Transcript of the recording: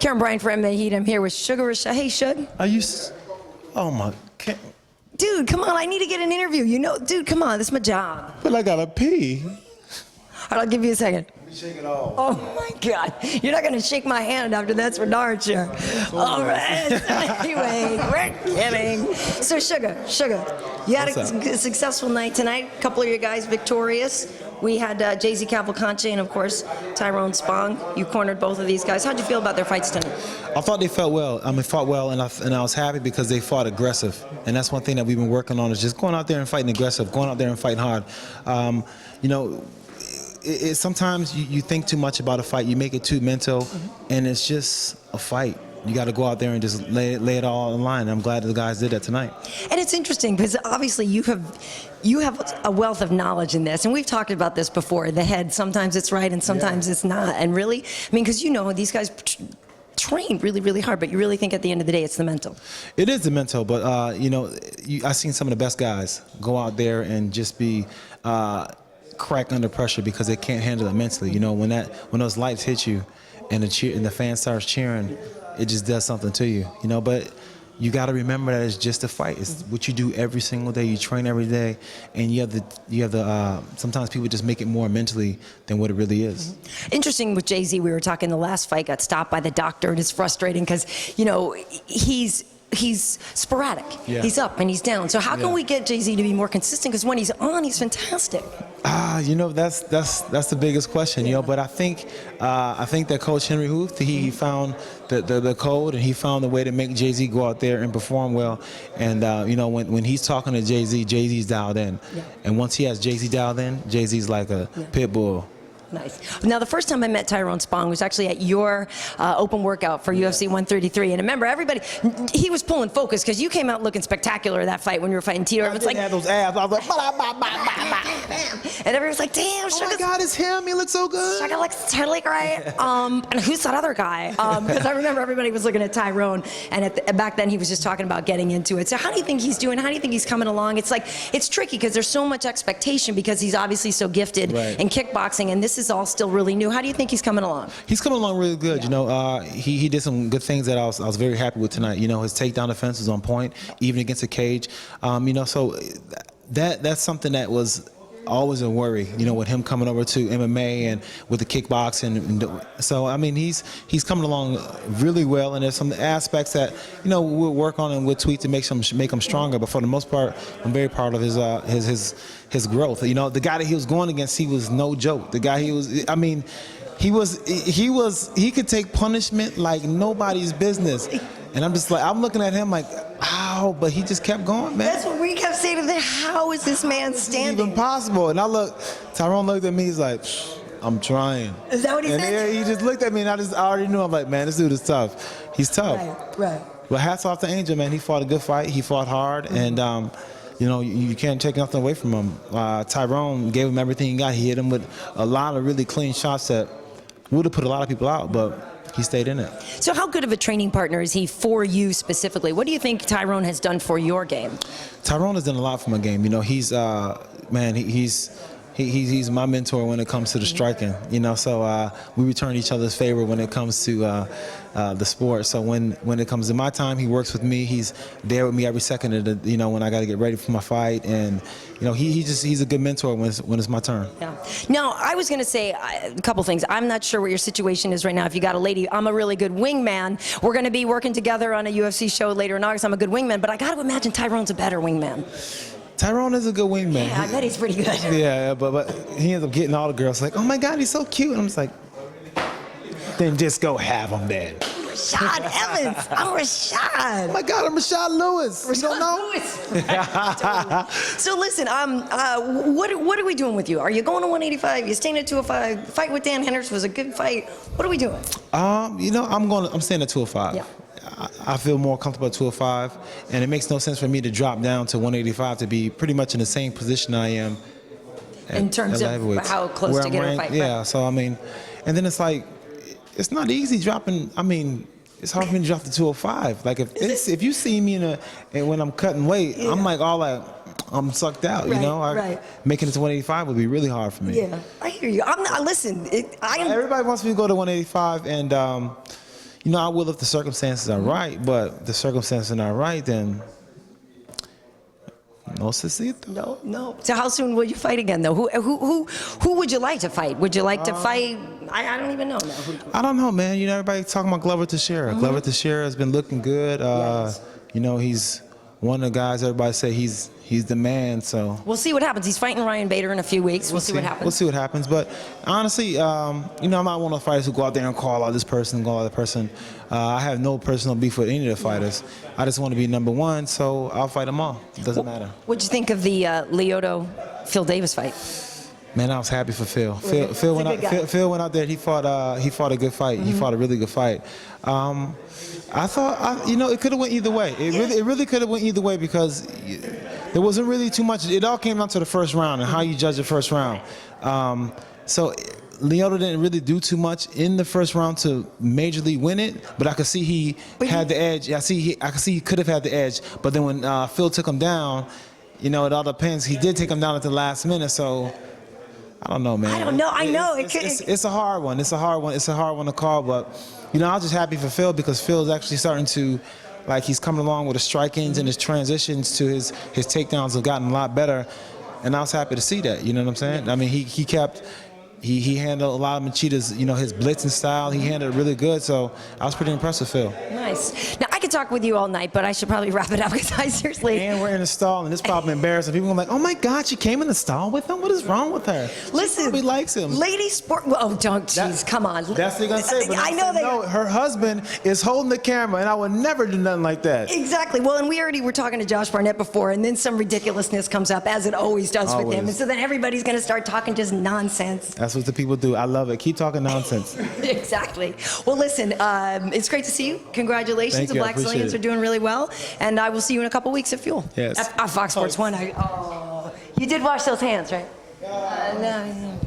Karyn Bryant for MMA H.E.A.T. I'm here with Rashad. Hey, Shug. Are you? Oh my. Dude, come on. I need to get an interview. You know, dude, come on. This is my job. But I gotta pee. All right, I'll give you a second. Let me shake it off. Oh my God. You're not going to shake my hand after that's for darn sure. All right. Anyway, we're kidding. So, Sugar, you had a successful night tonight. A couple of your guys victorious. We had JZ Cavalcante and, of course, Tyrone Spong. You cornered both of these guys. How'd you feel about their fights tonight? I thought they fought well, and I was happy because they fought aggressive. And that's one thing that we've been working on is just going out there and fighting aggressive, going out there and fighting hard. You know, sometimes you think too much about a fight. You make it too mental, and it's just a fight. You got to go out there and just lay it all on the line. I'm glad the guys did that tonight. And it's interesting because obviously you have a wealth of knowledge in this, and we've talked about this before. The head, sometimes it's right and sometimes it's not. And really, I mean, because you know these guys train really, really hard, but you really think at the end of the day it's the mental. It is the mental, but you know, I've seen some of the best guys go out there and just be crack under pressure because they can't handle it mentally. You know, when those lights hit you, and the fan starts cheering, it just does something to you. You know, but you got to remember that it's just a fight. It's what you do every single day. You train every day, and you have the sometimes people just make it more mentally than what it really is. Interesting with JZ, we were talking the last fight got stopped by the doctor, and it's frustrating because, you know, he's sporadic. Yeah. He's up and he's down. So how can we get JZ to be more consistent? Because when he's on, he's fantastic. You know, that's the biggest question. You know, but I think that Coach Henry Hooft, he found the code, and he found the way to make JZ go out there and perform well. And you know, when he's talking to JZ's dialed in. Yeah. And once he has JZ dialed in, JZ's like a pit bull. Nice. Now, the first time I met Tyrone Spong was actually at your open workout for UFC 133. And remember, everybody, he was pulling focus because you came out looking spectacular that fight when you were fighting Tito. I didn't have those abs. I was like, bah, bah, bah, bah, bah. And everyone's like, damn, oh my God, it's him. He looks so good. Sugar looks totally great. And who's that other guy? Because I remember everybody was looking at Tyrone, and back then he was just talking about getting into it. So how do you think he's doing? How do you think he's coming along? It's like, it's tricky because there's so much expectation because he's obviously so gifted in kickboxing, and this is all still really new. How do you think he's coming along? He's coming along really good. You know, he did some good things that I was very happy with tonight. You know, his takedown defense was on point, even against a cage. You know, so that's something that was always a worry, you know, with him coming over to MMA and with the kickboxing. And so, I mean, he's coming along really well, and there's some aspects that, you know, we'll work on and we'll tweak to make him stronger. But for the most part, I'm very proud of his growth. You know, the guy that he was going against, he was no joke. The guy I mean, he could take punishment like nobody's business. And I'm just like, I'm looking at him like, ow, but he just kept going, man. That's what we kept saying to them. How is this man standing? It's even possible. And Tyrone looked at me, he's like, I'm trying. Is that what he said? And he just looked at me, and I already knew. I'm like, man, this dude is tough. He's tough. Right. But hats off to Angel, man. He fought a good fight. He fought hard, and you know, you can't take nothing away from him. Tyrone gave him everything he got. He hit him with a lot of really clean shots that would have put a lot of people out, but he stayed in it. So how good of a training partner is he for you specifically? What do you think Tyrone has done for your game? Tyrone has done a lot for my game. You know, he's man, he's my mentor when it comes to the striking. You know, so we return each other's favor when it comes to the sport. So when it comes to my time, he works with me. He's there with me every second of the, you know, when I got to get ready for my fight. And you know, he's a good mentor when it's my turn. Yeah. Now, I was going to say a couple things. I'm not sure what your situation is right now. If you got a lady, I'm a really good wingman. We're going to be working together on a UFC show later in August. I'm a good wingman, but I got to imagine Tyrone's a better wingman. Tyrone is a good wingman. Yeah, I bet he's pretty good. Yeah, but he ends up getting all the girls like, oh my God, he's so cute. And I'm just like, then just go have him then. Rashad Evans. I'm Rashad. Oh my God, I'm Rashad Lewis. You don't know? Totally. So listen, what are we doing with you? Are you going to 185? You staying at 205? Fight with Dan Henderson was a good fight. What are we doing? You know, I'm staying at 205. Yeah. I feel more comfortable at 205, and it makes no sense for me to drop down to 185 to be pretty much in the same position I am in terms of how close to get a fight. Yeah, so I mean, and then it's like, it's not easy dropping. I mean, it's hard for me to drop to 205. Like if you see me when I'm cutting weight, I'm like all like, I'm sucked out. You know, making it to 185 would be really hard for me. Yeah, I hear you. I'm not. Listen, Everybody wants me to go to 185, and you know, I will if the circumstances are right. But if the circumstances are not right, then no sucesito. No. So how soon will you fight again, though? Who would you like to fight? Would you like to fight? I don't even know now. I don't know, man. You know, everybody talking about Glover Teixeira. Glover Teixeira has been looking good. You know, he's one of the guys everybody say he's the man. So we'll see what happens. He's fighting Ryan Bader in a few weeks. We'll see what happens. We'll see what happens. But honestly, you know, I'm not one of the fighters who go out there and call out this person, call out that person. I have no personal beef with any of the fighters. I just want to be number one, so I'll fight them all. It doesn't matter. What'd you think of the Lyoto-Phil Davis fight? Man, I was happy for Phil. Phil went out there. He fought a good fight. He fought a really good fight. I thought, you know, it could have went either way. It really could have went either way because there wasn't really too much. It all came down to the first round and how you judge the first round. So Lyoto didn't really do too much in the first round to majorly win it, but I could see he had the edge. I could see he could have had the edge. But then when Phil took him down, you know, it all depends. He did take him down at the last minute, so. I don't know, man. I don't know. I know. It's a hard one. It's a hard one. It's a hard one to call. But, you know, I was just happy for Phil because Phil's actually starting to, like, he's coming along with his strike-ins and his transitions to his takedowns have gotten a lot better. And I was happy to see that. You know what I'm saying? I mean, he handled a lot of Machida's, you know, his blitzing style. He handled it really good. So I was pretty impressed with Phil. Nice. Now, I could talk with you all night, but I should probably wrap it up because I seriously. And we're in the stall, and it's probably embarrassing. People are like, oh my God, she came in the stall with him? What is wrong with her? Listen. She probably likes him. Lady sport. Well, oh, don't, jeez, come on. That's what you're going to say. But I know that. No, her husband is holding the camera, and I would never do nothing like that. Exactly. Well, and we already were talking to Josh Barnett before, and then some ridiculousness comes up, as it always does with him. And so then everybody's going to start talking just nonsense. That's what the people do. I love it. Keep talking nonsense. Exactly. Well, listen, it's great to see you. Congratulations. The Blackzilians are doing really well. And I will see you in a couple weeks at Fuel. Yes. At Fox Sports 1. You did wash those hands, right? No.